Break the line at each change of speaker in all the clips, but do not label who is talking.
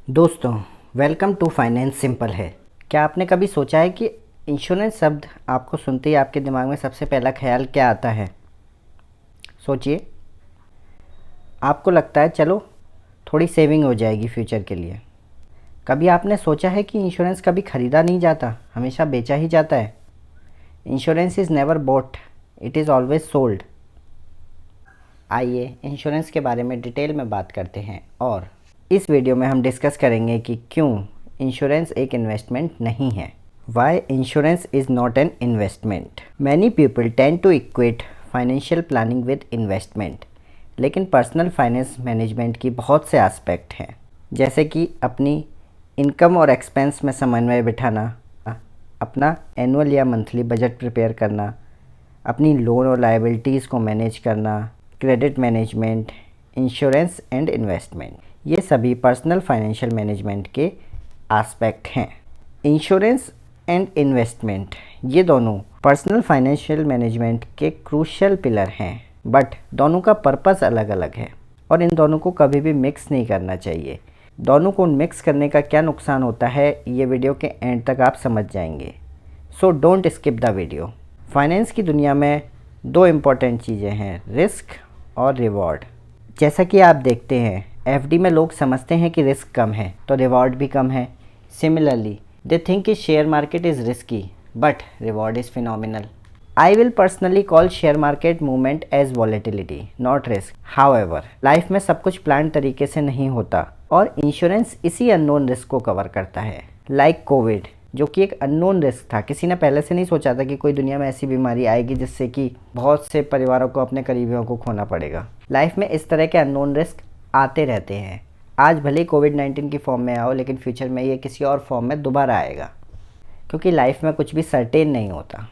दोस्तों, welcome to finance simple है। क्या आपने कभी सोचा है कि इंश्योरेंस शब्द आपको सुनते ही आपके दिमाग में सबसे पहला ख्याल क्या आता है? सोचिए। आपको लगता है चलो थोड़ी सेविंग हो जाएगी फ्यूचर के लिए। कभी आपने सोचा है कि इंश्योरेंस कभी ख़रीदा नहीं जाता, हमेशा बेचा ही जाता है। Insurance is never bought, it is always sold. आइए इंश्योरेंस के बारे में डिटेल में बात करते हैं और इस वीडियो में हम डिस्कस करेंगे कि क्यों इंश्योरेंस एक इन्वेस्टमेंट नहीं है। Why insurance is not an investment. Many people tend to equate financial planning with investment, लेकिन पर्सनल फाइनेंस मैनेजमेंट की बहुत से एस्पेक्ट हैं, जैसे कि अपनी इनकम और एक्सपेंस में समन्वय बिठाना, अपना एनुअल या मंथली बजट प्रिपेयर करना, अपनी लोन और लायबिलिटीज़ को मैनेज करना, credit management, insurance and investment. ये सभी पर्सनल फाइनेंशियल मैनेजमेंट के एस्पेक्ट हैं। इंश्योरेंस एंड इन्वेस्टमेंट ये दोनों पर्सनल फाइनेंशियल मैनेजमेंट के क्रूशियल पिलर हैं, बट दोनों का पर्पस अलग अलग है और इन दोनों को कभी भी मिक्स नहीं करना चाहिए। दोनों को मिक्स करने का क्या नुकसान होता है ये वीडियो के एंड तक आप समझ जाएंगे, so don't skip the video. Finance की दुनिया में दो इम्पॉर्टेंट चीज़ें हैं, रिस्क और रिवॉर्ड। जैसा कि आप देखते हैं एफडी में लोग समझते हैं कि रिस्क कम है तो रिवॉर्ड भी कम है। सिमिलरली दे थिंक कि share market is risky but reward is phenomenal. I will personally call share market movement as volatility not risk. However life में सब कुछ प्लान तरीके से नहीं होता और इंश्योरेंस इसी अननोन रिस्क को कवर करता है। लाइक कोविड, जो कि एक अननोन रिस्क था। किसी ने पहले से नहीं सोचा था कि कोई दुनिया में ऐसी बीमारी आएगी जिससे कि बहुत से परिवारों को, अपने करीबियों को खोना पड़ेगा। लाइफ में इस तरह के अननोन रिस्क आते रहते हैं। आज भले कोविड-19 की फॉर्म में आओ, लेकिन फ्यूचर में ये किसी और फॉर्म में दोबारा आएगा, क्योंकि लाइफ में कुछ भी सर्टेन नहीं होता।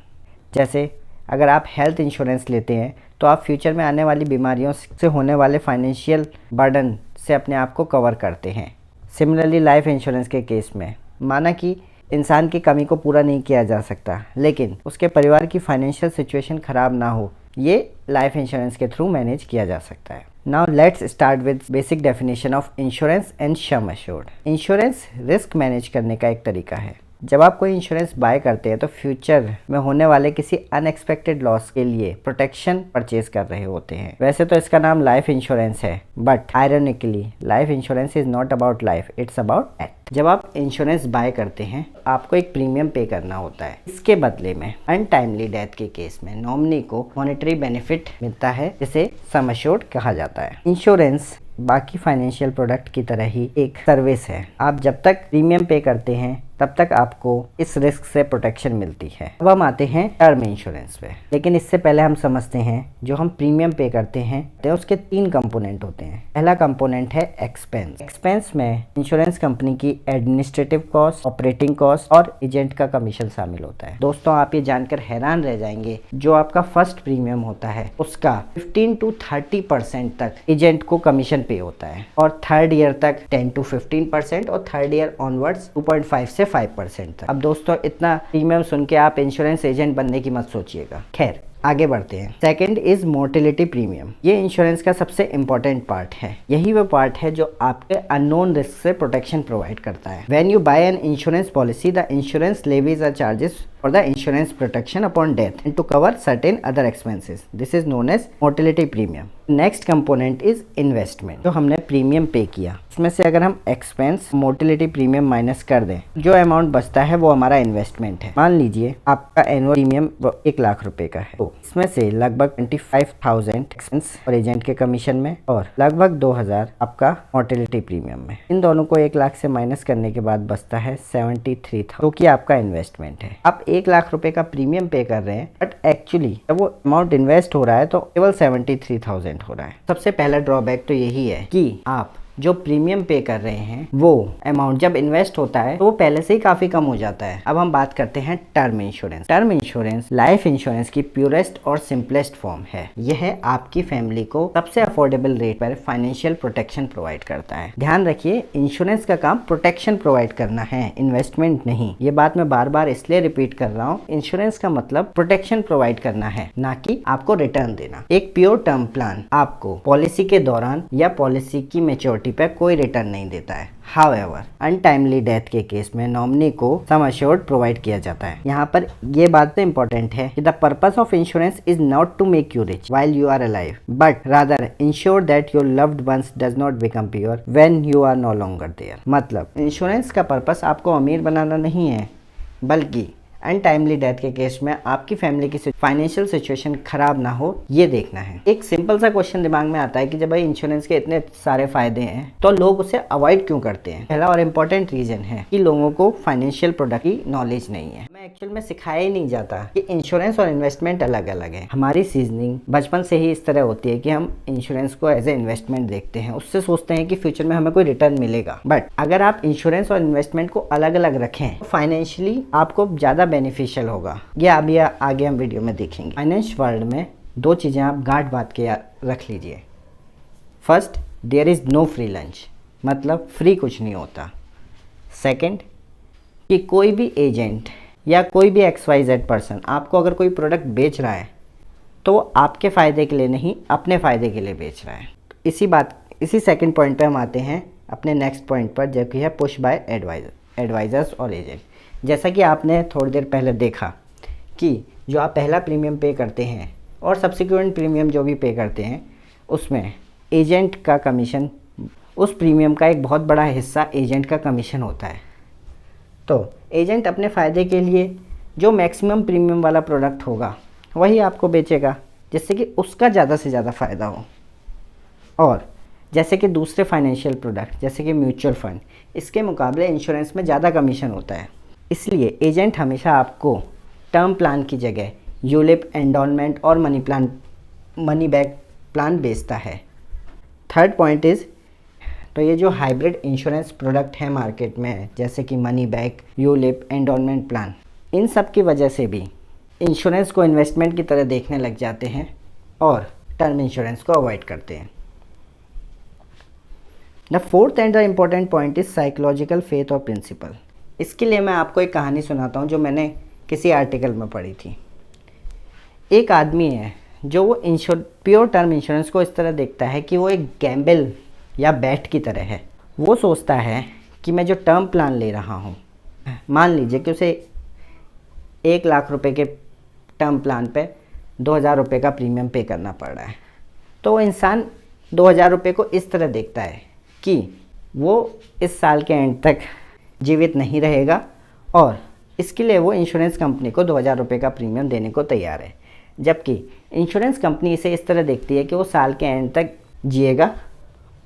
जैसे अगर आप हेल्थ इंश्योरेंस लेते हैं तो आप फ्यूचर में आने वाली बीमारियों से होने वाले फाइनेंशियल बर्डन से अपने आप को कवर करते हैं। सिमिलरली लाइफ इंश्योरेंस के केस में माना कि इंसान की कमी को पूरा नहीं किया जा सकता, लेकिन उसके परिवार की फाइनेंशियल सिचुएशन ख़राब ना हो, ये लाइफ इंश्योरेंस के थ्रू मैनेज किया जा सकता है। Now let's start with basic definition of insurance and sum assured. Insurance risk manage करने का एक तरीका है। जब आप कोई इंश्योरेंस बाय करते हैं तो फ्यूचर में होने वाले किसी अनएक्सपेक्टेड लॉस के लिए प्रोटेक्शन परचेज कर रहे होते हैं। वैसे तो इसका नाम लाइफ इंश्योरेंस है, but ironically life insurance is not about life, it's about death. जब आप इंश्योरेंस बाय करते हैं आपको एक प्रीमियम पे करना होता है। इसके बदले में अनटाइमली डेथ के केस में नॉमिनी को मॉनेटरी बेनिफिट मिलता है, जिसे सम एश्योर्ड कहा जाता है। इंश्योरेंस बाकी फाइनेंशियल प्रोडक्ट की तरह ही एक सर्विस है। आप जब तक प्रीमियम पे करते हैं तब तक आपको इस रिस्क से प्रोटेक्शन मिलती है। अब हम आते हैं टर्म इंश्योरेंस पे, लेकिन इससे पहले हम समझते हैं जो हम प्रीमियम पे करते हैं तो उसके 3 कंपोनेंट होते हैं। पहला कंपोनेंट है एक्सपेंस। एक्सपेंस में इंश्योरेंस कंपनी की एडमिनिस्ट्रेटिव कॉस्ट, ऑपरेटिंग कॉस्ट और एजेंट का कमीशन शामिल होता है। दोस्तों, आप ये जानकर हैरान रह जाएंगे, जो आपका फर्स्ट प्रीमियम होता है उसका 15 to 30% तक एजेंट को कमीशन पे होता है और थर्ड ईयर तक 10 to 15% और थर्ड ईयर ऑनवर्ड्स 2.5 से 5% तक। अब दोस्तों, इतना प्रीमियम सुन के आप इंश्योरेंस एजेंट बनने की मत सोचिएगा। खैर आगे बढ़ते हैं। Second is mortality premium. ये इंश्योरेंस का सबसे इंपॉर्टेंट पार्ट है। यही वो पार्ट है जो आपके अननोन रिस्क से प्रोटेक्शन प्रोवाइड करता है। When you buy an insurance policy, the insurance levies are charges for the insurance protection upon death and to cover certain other expenses. This is known as mortality premium. Next component is investment. जो हमने premium पे किया उसमें से अगर हम expense mortality premium minus कर दें, जो अमाउंट बचता है वो हमारा इन्वेस्टमेंट है। मान लीजिए आपका एनुअल प्रीमियम 1 लाख रुपए का है, तो इसमें से लगभग 25,000 एक्सपेंस और एजेंट के कमीशन में और लगभग 2,000 आपका मोर्टेलिटी प्रीमियम में। इन दोनों को 1 लाख से माइनस करने के बाद बचता है 73,000, जो कि आपका इन्वेस्टमेंट है। आप 1 लाख रुपए का प्रीमियम पे कर रहे हैं, बट एक्चुअली जब वो अमाउंट इन्वेस्ट हो रहा है तो केवल 73,000 हो रहा है। सबसे पहला ड्रॉबैक तो यही है कि आप जो प्रीमियम पे कर रहे हैं वो अमाउंट जब इन्वेस्ट होता है तो वो पहले से ही काफी कम हो जाता है। अब हम बात करते हैं term insurance. Term insurance life insurance की प्योरेस्ट और सिंपलेस्ट फॉर्म है। यह आपकी फैमिली को सबसे अफोर्डेबल रेट पर फाइनेंशियल प्रोटेक्शन प्रोवाइड करता है। ध्यान रखिए, इंश्योरेंस का काम प्रोटेक्शन प्रोवाइड करना है, इन्वेस्टमेंट नहीं। ये बात मैं बार बार इसलिए रिपीट कर रहा हूँ, इंश्योरेंस का मतलब प्रोटेक्शन प्रोवाइड करना है, ना कि आपको रिटर्न देना। एक प्योर टर्म प्लान आपको पॉलिसी के दौरान या पॉलिसी की मेच्योरिटी मैच्योरिटी पे कोई रिटर्न नहीं देता है। हाउएवर अनटाइमली डेथ के केस में नॉमिनी को सम अश्योर्ड प्रोवाइड किया जाता है। यहाँ पर ये बात तो इम्पोर्टेंट है कि the purpose of insurance is not to make you rich while you are alive but rather insure that your loved ones does not become poor when you are no longer there. मतलब insurance का purpose आपको अमीर बनाना नहीं है, बल्कि untimely death के case में आपकी फैमिली की फाइनेंशियल सिचुएशन खराब ना हो, ये देखना है। एक सिंपल सा क्वेश्चन दिमाग में आता है कि जब भाई इंश्योरेंस के इतने सारे फायदे हैं तो लोग उसे अवॉइड क्यों करते हैं। पहला और इम्पोर्टेंट रीजन है कि लोगों को फाइनेंशियल प्रोडक्ट की नॉलेज नहीं है। हमें एक्चुअल में सिखाया ही नहीं जाता कि इंश्योरेंस और इन्वेस्टमेंट अलग अलग है। हमारी सीजनिंग बचपन से ही इस तरह होती है कि हम इंश्योरेंस को एज ए इन्वेस्टमेंट देखते हैं, उससे सोचते हैं कि फ्यूचर में हमें कोई रिटर्न मिलेगा। बट अगर आप इंश्योरेंस और इन्वेस्टमेंट को अलग अलग रखें तो फाइनेंशियली आपको ज़्यादा बेनिफिशियल होगा। ये अभी आगे हम वीडियो में देखेंगे। फाइनेंस वर्ल्ड में दो चीज़ें आप गांठ बांध के रख लीजिए। First, there is no free lunch, मतलब फ्री कुछ नहीं होता। सेकंड, कि कोई भी एजेंट या कोई भी XYZ पर्सन आपको अगर कोई प्रोडक्ट बेच रहा है तो वो आपके फ़ायदे के लिए नहीं, अपने फ़ायदे के लिए बेच रहा है। इसी सेकंड पॉइंट पे हम आते हैं अपने नेक्स्ट पॉइंट पर, जो कि है पुश बाय एडवाइज़र्स और एजेंट। जैसा कि आपने थोड़ी देर पहले देखा कि जो आप पहला प्रीमियम पे करते हैं और सब्सिक्वेंट प्रीमियम जो भी पे करते हैं, उसमें एजेंट का कमीशन, उस प्रीमियम का एक बहुत बड़ा हिस्सा एजेंट का कमीशन होता है। तो एजेंट अपने फ़ायदे के लिए जो मैक्सिमम प्रीमियम वाला प्रोडक्ट होगा वही आपको बेचेगा, जिससे कि उसका ज़्यादा से ज़्यादा फ़ायदा हो। और जैसे कि दूसरे फाइनेंशियल प्रोडक्ट जैसे कि म्यूचुअल फंड, इसके मुकाबले इंश्योरेंस में ज़्यादा कमीशन होता है। इसलिए एजेंट हमेशा आपको टर्म प्लान की जगह यूलिप, एंडोनमेंट और मनी बैक प्लान बेचता है। थर्ड पॉइंट इज़, तो ये जो हाइब्रिड इंश्योरेंस प्रोडक्ट है मार्केट में, जैसे कि money back, ULIP, endowment plan, इन सब की वजह से भी इंश्योरेंस को इन्वेस्टमेंट की तरह देखने लग जाते हैं और टर्म इंश्योरेंस को अवॉइड करते हैं। The fourth and the important point is psychological faith और प्रिंसिपल। इसके लिए मैं आपको एक कहानी सुनाता हूँ जो मैंने किसी आर्टिकल में पढ़ी थी। एक आदमी है जो वो प्योर टर्म इंश्योरेंस को इस तरह देखता है कि वो एक गैम्बल या बैट की तरह है। वो सोचता है कि मैं जो टर्म प्लान ले रहा हूँ, मान लीजिए कि उसे 1 लाख रुपए के टर्म प्लान पे 2,000 रुपये का प्रीमियम पे करना पड़ रहा है, तो वो इंसान 2,000 रुपये को इस तरह देखता है कि वो इस साल के एंड तक जीवित नहीं रहेगा और इसके लिए वो इंश्योरेंस कंपनी को 2,000 रुपये का प्रीमियम देने को तैयार है। जबकि इंश्योरेंस कंपनी इसे इस तरह देखती है कि वो साल के एंड तक जिएगा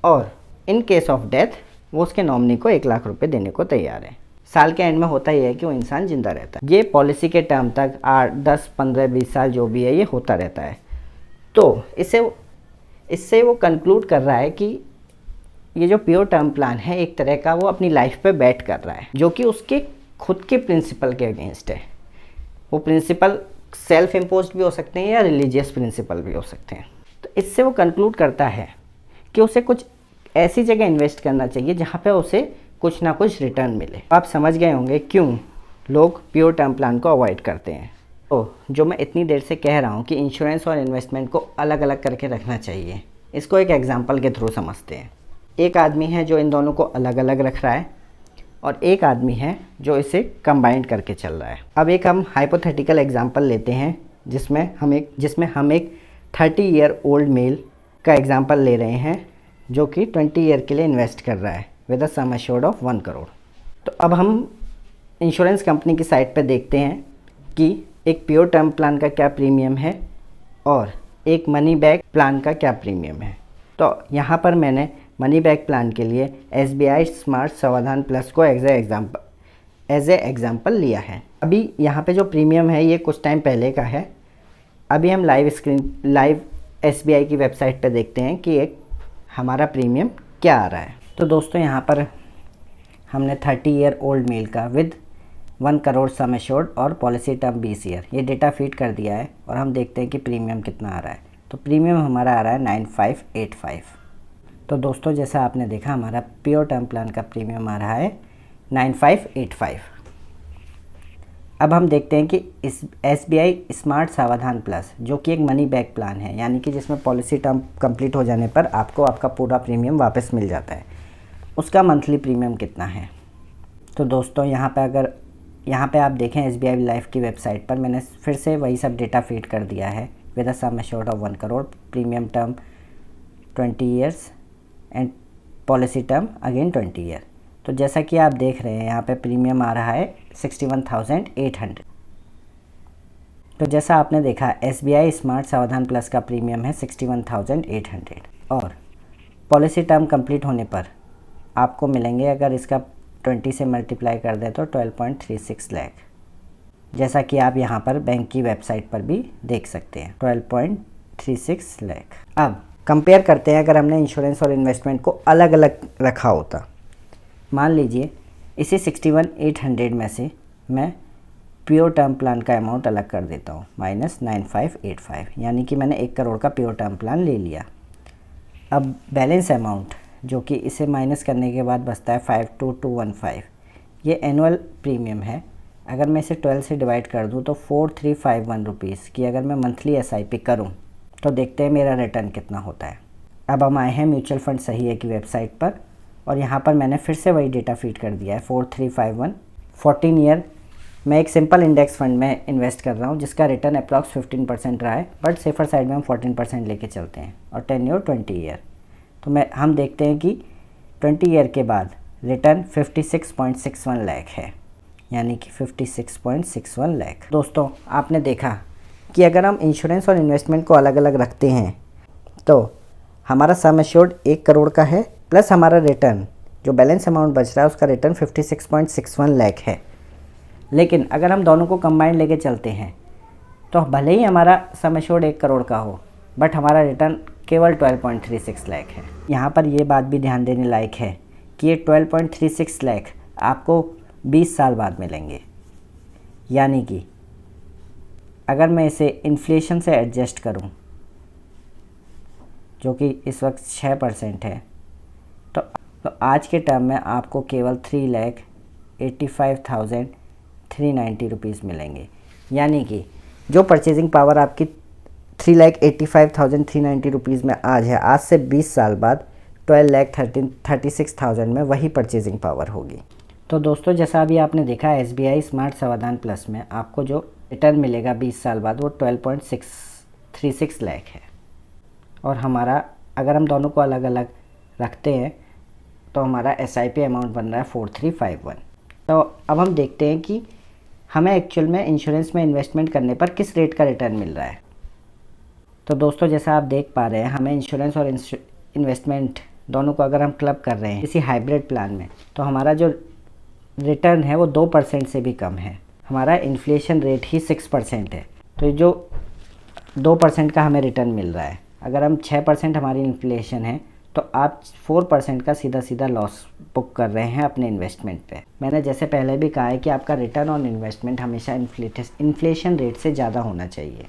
और इन केस ऑफ डेथ वो उसके नॉमिनी को 1 लाख रुपये देने को तैयार है। साल के एंड में होता ही है कि वो इंसान जिंदा रहता है। ये पॉलिसी के टर्म तक 8, 10, 15, 20 साल जो भी है ये होता रहता है। तो इससे वो कंक्लूड कर रहा है कि ये जो प्योर टर्म प्लान है एक तरह का वो अपनी लाइफ पे बैट कर रहा है, जो कि उसके खुद के प्रिंसिपल के अगेंस्ट है। वो प्रिंसिपल सेल्फ इम्पोज्ड भी हो सकते हैं या रिलीजियस प्रिंसिपल भी हो सकते हैं। तो इससे वो कंक्लूड करता है कि उसे कुछ ऐसी जगह इन्वेस्ट करना चाहिए जहाँ पे उसे कुछ ना कुछ रिटर्न मिले। आप समझ गए होंगे क्यों लोग प्योर टर्म प्लान को अवॉइड करते हैं। तो जो मैं इतनी देर से कह रहा हूँ कि इंश्योरेंस और इन्वेस्टमेंट को अलग अलग करके रखना चाहिए, इसको एक एग्जाम्पल के थ्रू समझते हैं। एक आदमी है जो इन दोनों को अलग अलग रख रहा है और एक आदमी है जो इसे कंबाइंड करके चल रहा है। अब एक हम हाइपोथेटिकल एग्जांपल लेते हैं जिसमें हम एक 30 ईयर ओल्ड मेल का एग्जांपल ले रहे हैं जो कि 20 ईयर के लिए इन्वेस्ट कर रहा है with a sum assured of 1 crore. तो अब हम इंश्योरेंस कंपनी की साइट पर देखते हैं कि एक प्योर टर्म प्लान का क्या प्रीमियम है और एक मनी बैक प्लान का क्या प्रीमियम है। तो यहाँ पर मैंने मनी बैक प्लान के लिए SBI स्मार्ट समाधान प्लस को एज ए एग्जाम्पल लिया है। अभी यहाँ पे जो प्रीमियम है ये कुछ टाइम पहले का है। अभी हम लाइव SBI की वेबसाइट पे देखते हैं कि एक हमारा प्रीमियम क्या आ रहा है। तो दोस्तों यहाँ पर हमने 30 ईयर ओल्ड मेल का विद 1 करोड़ सम एश्योर्ड और पॉलिसी टर्म 20 ईयर ये डेटा फीड कर दिया है और हम देखते हैं कि प्रीमियम कितना आ रहा है। तो प्रीमियम हमारा आ रहा है 9585। तो दोस्तों जैसा आपने देखा हमारा प्योर टर्म प्लान का प्रीमियम आ रहा है 9585। अब हम देखते हैं कि इस SBI स्मार्ट सावधान प्लस जो कि एक मनी बैक प्लान है, यानी कि जिसमें पॉलिसी टर्म कंप्लीट हो जाने पर आपको आपका पूरा प्रीमियम वापस मिल जाता है, उसका मंथली प्रीमियम कितना है। तो दोस्तों यहाँ पे आप देखें SBI लाइफ की वेबसाइट पर मैंने फिर से वही सब डेटा फीड कर दिया है with a sum assured of 1 crore, premium term 20 years and policy term again 20 year. तो जैसा कि आप देख रहे हैं यहाँ पे प्रीमियम आ रहा है 61,800। तो जैसा आपने देखा SBI स्मार्ट सावधान प्लस का प्रीमियम है 61,800 और पॉलिसी टर्म कंप्लीट होने पर आपको मिलेंगे, अगर इसका 20 से मल्टीप्लाई कर दे तो 12.36 लाख, जैसा कि आप यहाँ पर बैंक की वेबसाइट पर भी देख सकते हैं 12.36 लाख। अब कंपेयर करते हैं अगर हमने इंश्योरेंस और इन्वेस्टमेंट को अलग अलग रखा होता। मान लीजिए इसी 61,800 में से मैं प्योर टर्म प्लान का अमाउंट अलग कर देता हूँ -9585, यानी कि मैंने 1 करोड़ का प्योर टर्म प्लान ले लिया। अब बैलेंस अमाउंट जो कि इसे माइनस करने के बाद बचता है 52,215, ये एनुअल प्रीमियम है। अगर मैं इसे 12 से डिवाइड कर दूँ तो 4,351 रुपीज़ की अगर मैं मंथली SIP करूँ तो देखते हैं मेरा रिटर्न कितना होता है। अब हम आए हैं म्यूचुअल फंड सही है की वेबसाइट पर और यहाँ पर मैंने फिर से वही डेटा फीड कर दिया है 4,351। 14 ईयर मैं एक सिंपल इंडेक्स फंड में इन्वेस्ट कर रहा हूँ जिसका रिटर्न अप्रॉक्स 15% रहा है, बट सेफर साइड में हम 14% लेके चलते हैं और 10 ईयर 20 ईयर। तो हम देखते हैं कि 20 ईयर के बाद रिटर्न 56.61 लाख है, यानी कि 56.61 लाख। दोस्तों आपने देखा कि अगर हम इंश्योरेंस और इन्वेस्टमेंट को अलग अलग रखते हैं तो हमारा सम एश्योर्ड 1 करोड़ का है प्लस हमारा रिटर्न जो बैलेंस अमाउंट बच रहा है उसका रिटर्न 56.61 लाख है। लेकिन अगर हम दोनों को कंबाइंड लेके चलते हैं तो भले ही हमारा सम एश्योर्ड 1 करोड़ का हो बट हमारा रिटर्न केवल 12.36 लाख है। यहाँ पर ये बात भी ध्यान देने लायक है कि ये 12.36 लाख आपको 20 साल बाद मिलेंगे, यानी कि अगर मैं इसे इन्फ्लेशन से एडजस्ट करूं जो कि इस वक्त 6% है तो आज के टर्म में आपको केवल 3,85,390 रुपीज़ मिलेंगे, यानी कि जो परचेजिंग पावर आपकी 3,85,390 रुपीज़ में आज है, आज से 20 साल बाद 12,36,000 में वही परचेजिंग पावर होगी। तो दोस्तों जैसा अभी आपने देखा SBI स्मार्ट सावधान प्लस में आपको जो रिटर्न मिलेगा 20 साल बाद वो 12.636 लाख है और हमारा अगर हम दोनों को अलग अलग रखते हैं तो हमारा SIP अमाउंट बन रहा है 4,351। तो अब हम देखते हैं कि हमें एक्चुअल में इंश्योरेंस में इन्वेस्टमेंट करने पर किस रेट का रिटर्न मिल रहा है। तो दोस्तों जैसा आप देख पा रहे हैं हमें इंश्योरेंस और इन्वेस्टमेंट दोनों को अगर हम क्लब कर रहे हैं किसी हाइब्रिड प्लान में तो हमारा जो रिटर्न है वो 2% से भी कम है। हमारा इन्फ्लेशन रेट ही 6% है, तो जो 2% का हमें रिटर्न मिल रहा है, अगर हम 6% हमारी इन्फ्लेशन है तो आप 4% का सीधा सीधा लॉस बुक कर रहे हैं अपने इन्वेस्टमेंट पे। मैंने जैसे पहले भी कहा है कि आपका रिटर्न ऑन इन्वेस्टमेंट हमेशा इन्फ्लेशन रेट से ज़्यादा होना चाहिए,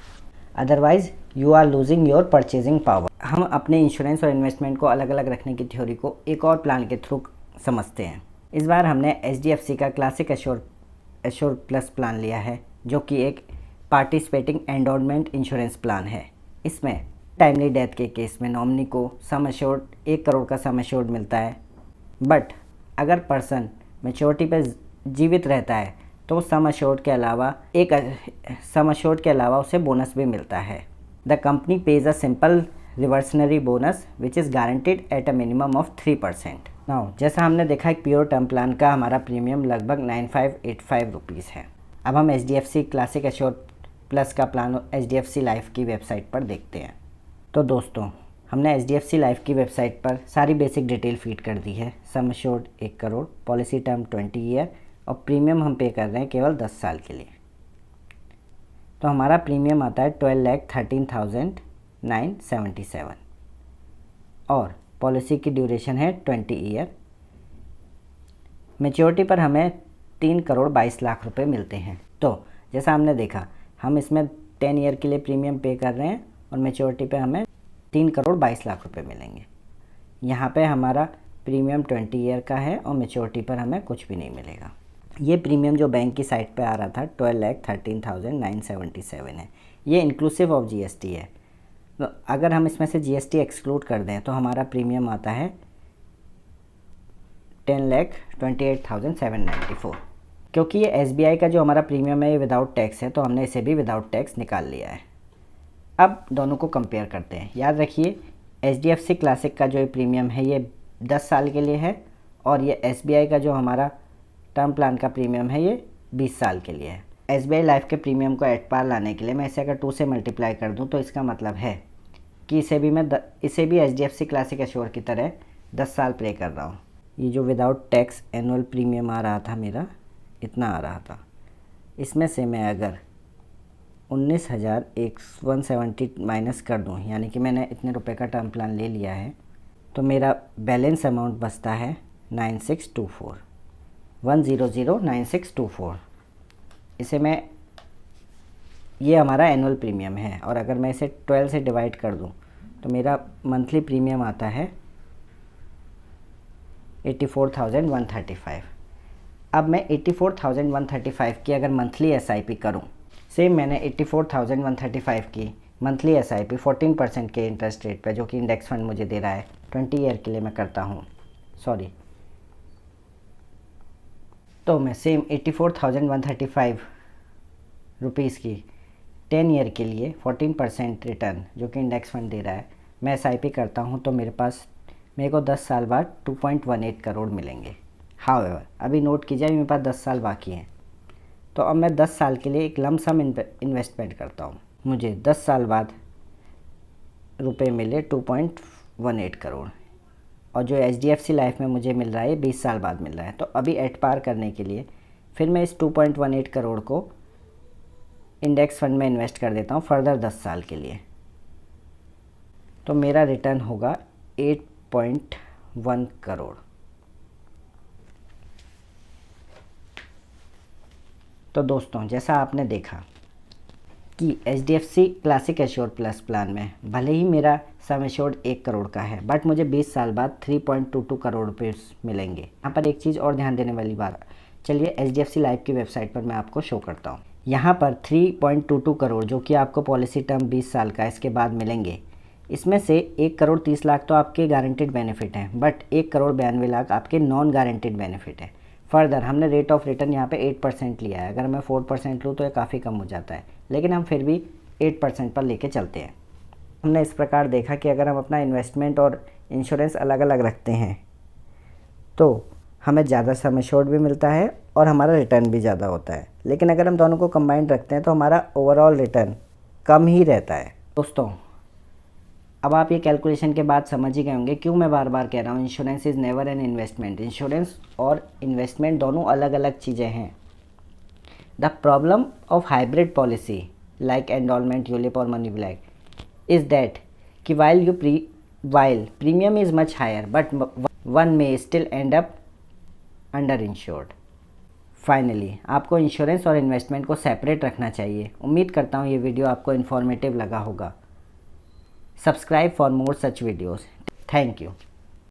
otherwise you are losing your purchasing power. हम अपने इंश्योरेंस और इन्वेस्टमेंट को अलग अलग रखने की थ्योरी को एक और प्लान के थ्रू समझते हैं। इस बार हमने HDFC का क्लासिक एश्योर प्लस प्लान लिया है जो कि एक पार्टिसिपेटिंग एंडोमेंट इंश्योरेंस प्लान है। इसमें टाइमली डेथ के केस में नॉमिनी को सम एश्योर्ड 1 करोड़ का सम एश्योर्ड मिलता है, बट अगर पर्सन मैच्योरिटी पर जीवित रहता है तो सम एश्योर्ड के अलावा उसे बोनस भी मिलता है। The company page a simple reversionary bonus which is guaranteed at a minimum of 3%। Now जैसा हमने देखा एक प्योर टर्म प्लान का हमारा प्रीमियम लगभग 9,585 रुपीज़ है। अब हम HDFC क्लासिक एश्योर प्लस का प्लान HDFC लाइफ की वेबसाइट पर देखते हैं। तो दोस्तों हमने HDFC लाइफ की वेबसाइट पर सारी बेसिक डिटेल फीड कर दी है। Sum assured 1 crore, policy term 20 year और प्रीमियम हम पे कर रहे हैं केवल 10 साल के लिए। तो हमारा प्रीमियम आता है 12,13,977 और पॉलिसी की ड्यूरेशन है 20 ईयर। मैच्योरिटी पर हमें 3 करोड़ 22 लाख रुपए मिलते हैं। तो जैसा हमने देखा हम इसमें 10 ईयर के लिए प्रीमियम पे कर रहे हैं और मैच्योरिटी पे हमें 3 करोड़ 22 लाख रुपए मिलेंगे। यहाँ पे हमारा प्रीमियम 20 ईयर का है और मैच्योरिटी पर हमें कुछ भी नहीं मिलेगा। ये प्रीमियम जो बैंक की साइट पे आ रहा था 12,13,977 है। ये इंक्लूसिव ऑफ जीएसटी है। तो अगर हम इसमें से जीएसटी एक्सक्लूड कर दें तो हमारा प्रीमियम आता है 10,28,794। क्योंकि ये एसबीआई का जो हमारा प्रीमियम है ये विदाउट टैक्स है, तो हमने इसे भी विदाउट टैक्स निकाल लिया है। अब दोनों को कंपेयर करते हैं। याद रखिए एचडीएफसी क्लासिक का जो ये प्रीमियम है ये 10 साल के लिए है, और ये एसबीआई का जो हमारा टर्म प्लान का प्रीमियम है ये 20 साल के लिए है। एसबीआई लाइफ के प्रीमियम को एट पार लाने के लिए मैं इसे अगर 2 से मल्टीप्लाई कर दूं तो इसका मतलब है कि इसे भी एचडीएफसी क्लासिक एश्योर की तरह 10 साल पे कर रहा हूँ। ये जो विदाउट टैक्स एनुअल प्रीमियम आ रहा था मेरा, इतना आ रहा था, इसमें से मैं अगर 19,170 माइनस कर दूं, यानी कि मैंने इतने रुपए का टर्म प्लान ले लिया है, तो मेरा बैलेंस अमाउंट बचता है 9624, 1009624। इसे मैं, ये हमारा एनुअल प्रीमियम है, और अगर मैं इसे 12 से डिवाइड कर दूं तो मेरा मंथली प्रीमियम आता है 84,135। अब मैं 84,135 की अगर मंथली एसआईपी करूं, सेम मैंने 84,135 की मंथली एसआईपी 14% के इंटरेस्ट रेट पे, जो कि इंडेक्स फंड मुझे दे रहा है 20 ईयर के लिए मैं करता हूं, तो मैं सेम 84,135 रुपीज़ की 10 ईयर के लिए 14% रिटर्न जो कि इंडेक्स फंड दे रहा है मैं एसआईपी करता हूं, तो मेरे को 10 साल बाद 2.18 करोड़ मिलेंगे। हाउएवर अभी नोट कीजिए मेरे पास 10 साल बाकी हैं, तो अब मैं 10 साल के लिए एक लम सम इन्वेस्टमेंट करता हूँ। मुझे 10 साल बाद रुपए मिले 2.18 करोड़, और जो एचडीएफसी लाइफ में मुझे मिल रहा है 20 साल बाद मिल रहा है। तो अभी एट पार करने के लिए फिर मैं इस 2.18 करोड़ को इंडेक्स फंड में इन्वेस्ट कर देता हूँ फर्दर 10 साल के लिए, तो मेरा रिटर्न होगा 8.1 करोड़। तो दोस्तों जैसा आपने देखा कि HDFC classic assure plus plan में भले ही मेरा सम एश्योर्ड 1 करोड़ का है, बट मुझे 20 साल बाद 3.22 करोड़ रुपये मिलेंगे। यहाँ पर एक चीज़ और ध्यान देने वाली बात, चलिए एचडीएफसी लाइफ की वेबसाइट पर मैं आपको शो करता हूँ। यहाँ पर 3.22 करोड़ जो कि आपको पॉलिसी टर्म 20 साल का इसके बाद मिलेंगे, इसमें से 1 करोड़ 30 लाख तो आपके गारंटेड बेनिफिट हैं, बट 1 करोड़ 92 लाख आपके नॉन गारंटेड बेनिफिट है। फर्दर हमने रेट ऑफ रिटर्न यहाँ पे 8% लिया है, अगर मैं 4% लूँ तो ये काफ़ी कम हो जाता है, लेकिन हम फिर भी 8% पर लेके चलते हैं। हमने इस प्रकार देखा कि अगर हम अपना इन्वेस्टमेंट और इंश्योरेंस अलग अलग रखते हैं तो हमें ज़्यादा सम एश्योर्ड भी मिलता है और हमारा रिटर्न भी ज़्यादा होता है, लेकिन अगर हम दोनों को कंबाइंड रखते हैं तो हमारा ओवरऑल रिटर्न कम ही रहता है। दोस्तों अब आप ये कैलकुलेशन के बाद समझ ही गए होंगे क्यों मैं बार बार कह रहा हूँ insurance is never an investment. Insurance और इन्वेस्टमेंट दोनों अलग अलग चीज़ें हैं। The problem of hybrid policy like endowment, ULIP और मनी ब्लैक इज़ दैट कि while premium is much higher but one may still end up under insured. Finally आपको insurance और इन्वेस्टमेंट को सेपरेट रखना चाहिए। उम्मीद करता हूँ ये वीडियो आपको इन्फॉर्मेटिव लगा होगा। Subscribe for more such videos. Thank you.